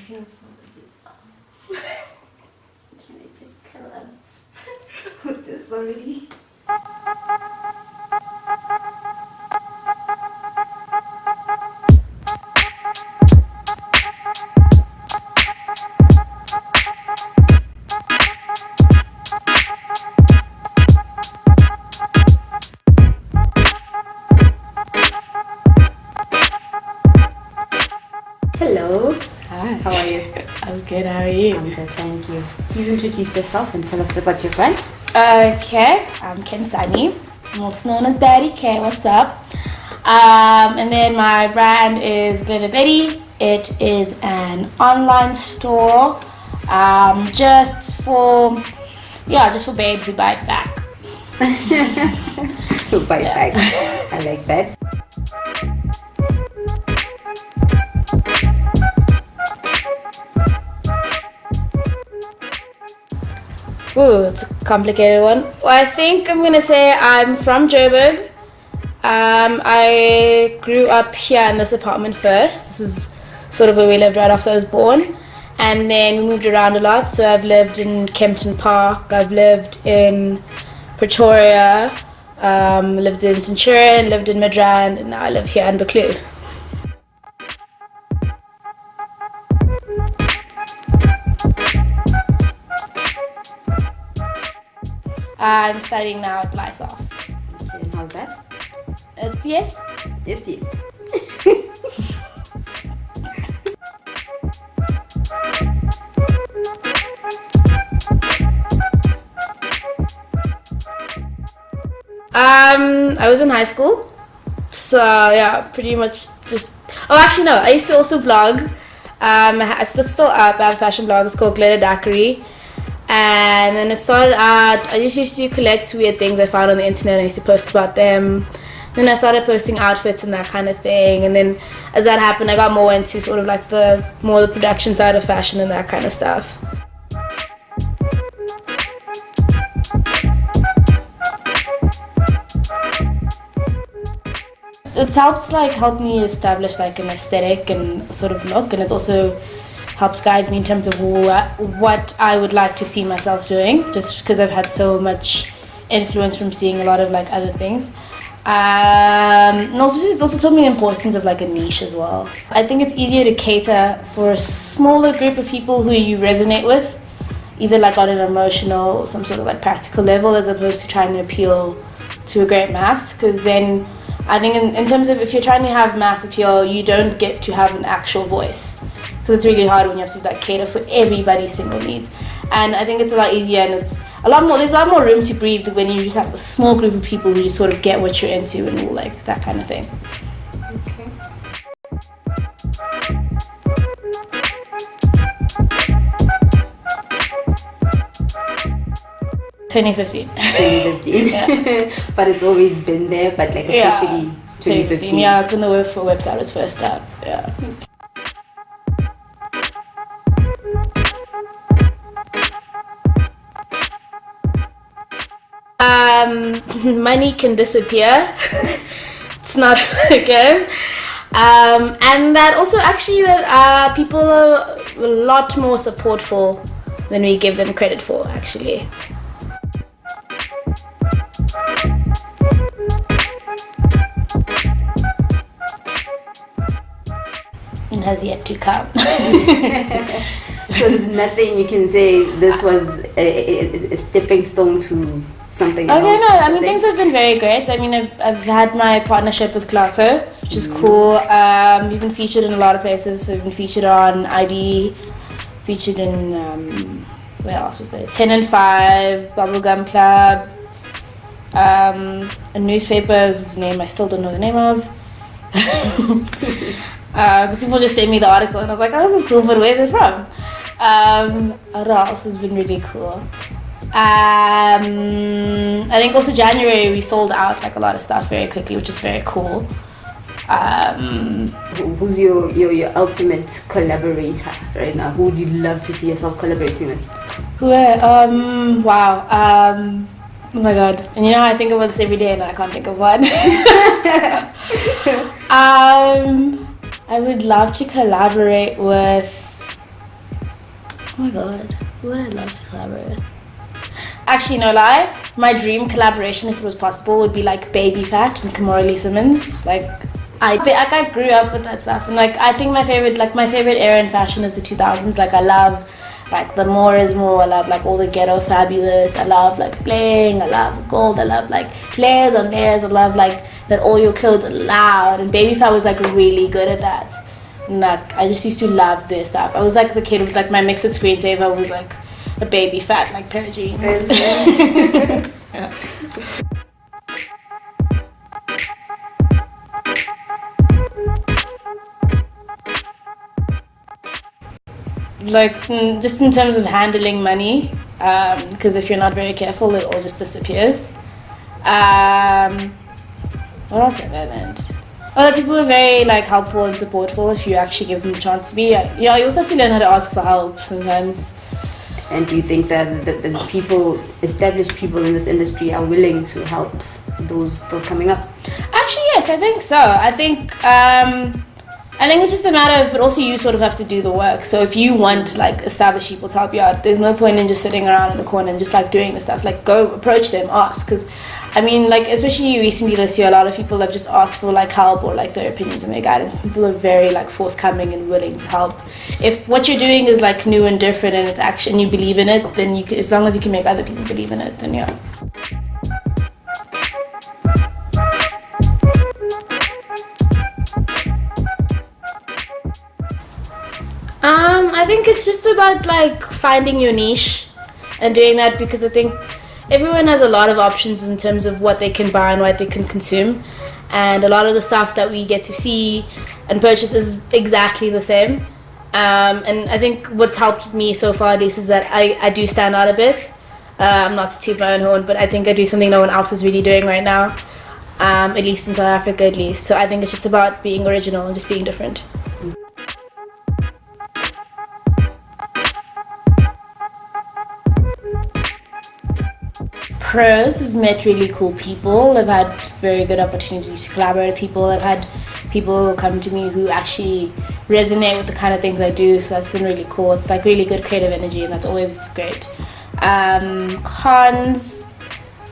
feel so good. Can I just collab with this already? Hello. Hi. How are you? I'm good, how are you? I'm good, thank you. Please introduce yourself and tell us about your brand. Okay, I'm Khensani, also known as Daddy K. What's up? And then my brand is Glitter Betty. It is an online store just for babes who bite back. Who bite back. I like that. Ooh, it's a complicated one. Well, I think I'm gonna say I'm from Joburg. I grew up here in this apartment first. This is sort of where we lived right after I was born. And then we moved around a lot. So I've lived in Kempton Park, I've lived in Pretoria, lived in Centurion, lived in Midrand, and now I live here in Buccleuch. I'm studying now at Lysoff. Okay, and how's that? It's yes. It's yes. I was in high school, so yeah, pretty much just. Oh, actually no, I used to also vlog. It's still up. I have a fashion blog. It's called Glitter Daiquiri. And then it started out, I just used to collect weird things I found on the internet. I used to post about them. Then I started posting outfits and that kind of thing. And then as that happened, I got more into sort of like the production side of fashion and that kind of stuff. It's helped me establish like an aesthetic and sort of look, and it's also helped guide me in terms of what I would like to see myself doing, just because I've had so much influence from seeing a lot of like other things. And also it's also taught me the importance of like a niche as well. I think it's easier to cater for a smaller group of people who you resonate with, either like on an emotional or some sort of like practical level, as opposed to trying to appeal to a great mass. Because then I think in terms of if you're trying to have mass appeal, you don't get to have an actual voice. Because it's really hard when you have to like cater for everybody's single needs. And I think it's a lot easier, and there's a lot more room to breathe when you just have a small group of people who sort of get what you're into and all like that kind of thing. Okay. 2015. 2015. Yeah. But it's always been there, but like officially 2015. Yeah, that's when the website was first up. Yeah. Money can disappear. It's not okay. And that also actually that people are a lot more supportful than we give them credit for, actually. It has yet to come. So there's nothing you can say this was a stepping stone to something else? Okay, no, I mean things have been very great. I mean I've had my partnership with Klato, which is cool. We've been featured in a lot of places. So we've been featured on ID, featured in where else was there? 10 and 5, Bubblegum Club, a newspaper whose name I still don't know the name of. Because people just sent me the article and I was like, oh, this is cool, but where's it from? What else has been really cool? I think also January we sold out like a lot of stuff very quickly, which is very cool. Who's your ultimate collaborator right now? Who would you love to see yourself collaborating with? Wow. Oh my god. And you know, I think about this every day and I can't think of one. I would love to collaborate with Oh my god, who would I love to collaborate with? Actually, no lie, my dream collaboration, if it was possible, would be like Baby Fat and Kamora Lee Simmons. Like I grew up with that stuff, and like I think my favorite era in fashion is the 2000s. Like I love like the more is more. I love like all the ghetto fabulous. I love like bling. I love gold. I love like layers on layers. I love like that all your clothes are loud. And Baby Fat was like really good at that. And like I just used to love their stuff. I was like the kid with like my mixed screensaver was like a Baby Fat like pair of jeans. Yeah. Like just in terms of handling money, because if you're not very careful, it all just disappears. What else have I learned? Well, people are very like helpful and supportful if you actually give them the chance to be. Yeah, you also have to learn how to ask for help sometimes. And do you think that the people, established people in this industry, are willing to help those still coming up? Actually, yes, I think so. I think it's just a matter of, but also you sort of have to do the work. So if you want like established people to help you out, there's no point in just sitting around in the corner and just like doing the stuff. Like go approach them, ask. Because I mean, like especially recently this year, a lot of people have just asked for like help or like their opinions and their guidance. People are very like forthcoming and willing to help. If what you're doing is like new and different and it's actually and you believe in it, then you can, as long as you can make other people believe in it, then yeah. I think it's just about like finding your niche and doing that, because I think everyone has a lot of options in terms of what they can buy and what they can consume, and a lot of the stuff that we get to see and purchase is exactly the same. And I think what's helped me so far at least is that I do stand out a bit. I'm not to toot my own horn, but I think I do something no one else is really doing right now, at least in South Africa at least. So I think it's just about being original and just being different. Pros, have met really cool people. I've had very good opportunities to collaborate with people. I've had people come to me who actually resonate with the kind of things I do, so that's been really cool. It's like really good creative energy, and that's always great. Cons,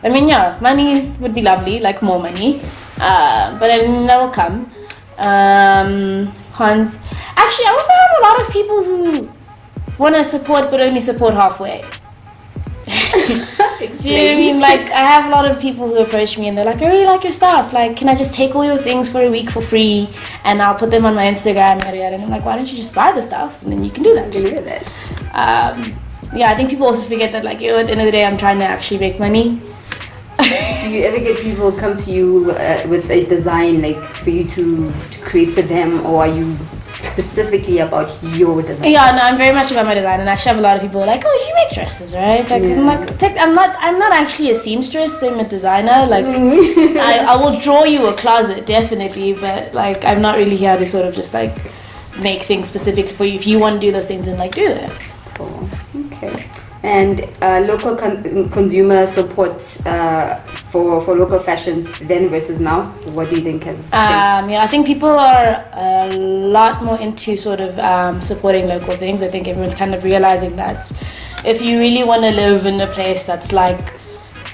I mean, yeah, money would be lovely, like more money, but then that will come. Cons, actually, I also have a lot of people who want to support but only support halfway. Do you know what I mean? Like I have a lot of people who approach me and they're like, I really like your stuff, like can I just take all your things for a week for free and I'll put them on my Instagram, yada yada. And I'm like, why don't you just buy the stuff and then you can do that. Yeah, I think people also forget that like, at the end of the day I'm trying to actually make money. Do you ever get people come to you with a design like for you to create for them, or are you specifically about your design? Yeah, no, I'm very much about my design, and I actually have a lot of people like, oh, you make dresses, right? Like, yeah. I'm not actually a seamstress. I'm a designer. Like, I will draw you a closet definitely, but like, I'm not really here to sort of just like make things specifically for you. If you want to do those things, then like do that. Cool. Okay. And local consumer support for local fashion then versus now, what do you think has changed? Yeah, I think people are a lot more into sort of supporting local things. I think everyone's kind of realizing that if you really want to live in a place that's like,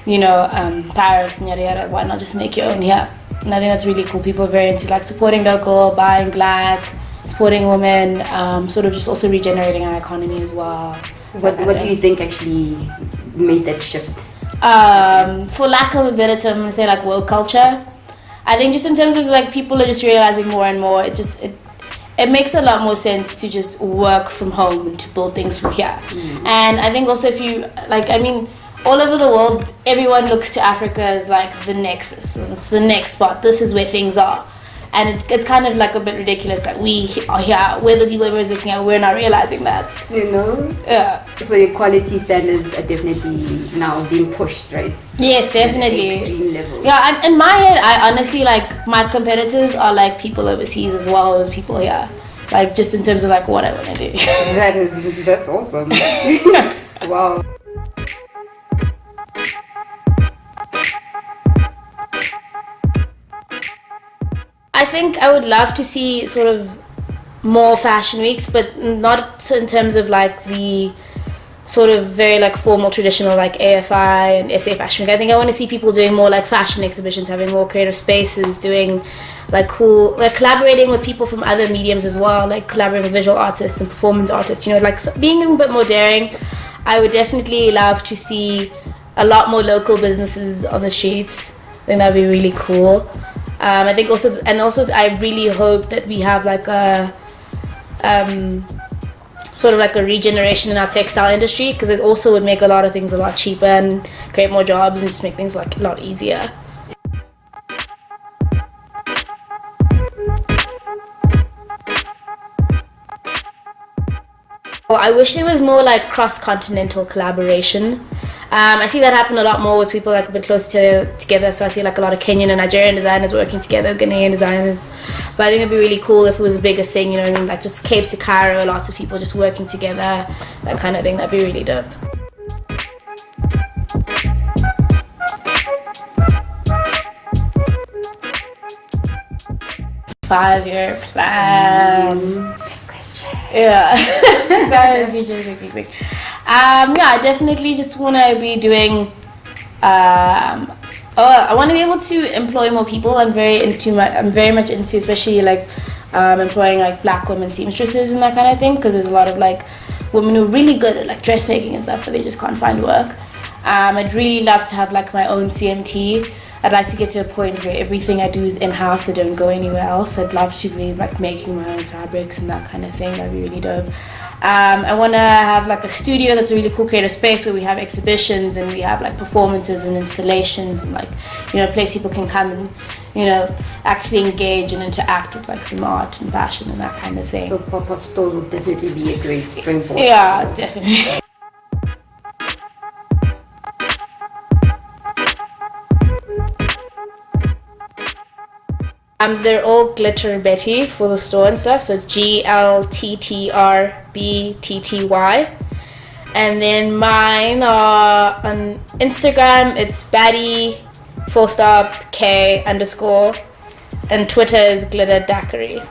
you know, Paris and yada yada, why not just make your own here? And I think that's really cool. People are very into like supporting local, buying black, supporting women, sort of just also regenerating our economy as well. What do you think actually made that shift? For lack of a better term, I'm gonna say like woke culture. I think just in terms of like people are just realizing more and more, it makes a lot more sense to just work from home and to build things from here. And I think also if you like, I mean, all over the world, everyone looks to Africa as like the nexus. It's the next spot. This is where things are. And it's kind of like a bit ridiculous that we are here, we're the people everyone's looking at, we're not realizing that. You know? Yeah. So your quality standards are definitely now being pushed, right? Yes, definitely. At extreme level. Yeah, in my head, I honestly, like, my competitors are like people overseas as well as people here. Like, just in terms of like what I want to do. That's awesome. Wow. I think I would love to see sort of more fashion weeks, but not in terms of like the sort of very like formal, traditional like AFI and SA Fashion Week. I think I want to see people doing more like fashion exhibitions, having more creative spaces, doing like cool, like collaborating with people from other mediums as well, like collaborating with visual artists and performance artists, you know, like being a bit more daring. I would definitely love to see a lot more local businesses on the streets. I think that'd be really cool. I think also I really hope that we have like a sort of like a regeneration in our textile industry, because it also would make a lot of things a lot cheaper and create more jobs and just make things like a lot easier. Well, I wish there was more like cross-continental collaboration. I see that happen a lot more with people like a bit closer together. So I see like a lot of Kenyan and Nigerian designers working together, Ghanaian designers. But I think it'd be really cool if it was a bigger thing, you know what I mean? Like just Cape to Cairo, lots of people just working together, that kind of thing. That'd be really dope. Five-year plan. Yeah. I definitely just want to be doing I want to be able to employ more people. I'm very much into especially like employing like black women seamstresses and that kind of thing, because there's a lot of like women who are really good at like dressmaking and stuff, but they just can't find work. I'd really love to have like my own CMT. I'd like to get to a point where everything I do is in-house. I don't go anywhere else. I'd love to be like making my own fabrics and that kind of thing. That'd be really dope. I want to have like a studio that's a really cool creative space where we have exhibitions and we have like performances and installations and like, you know, a place people can come and, you know, actually engage and interact with like some art and fashion and that kind of thing. So pop-up store would definitely be a great springboard. Yeah, definitely. They're all Glitter Betty for the store and stuff, so it's GLTTRBTTY. And then mine are on Instagram, it's Batty _K_, and Twitter is Glitter Daiquiri.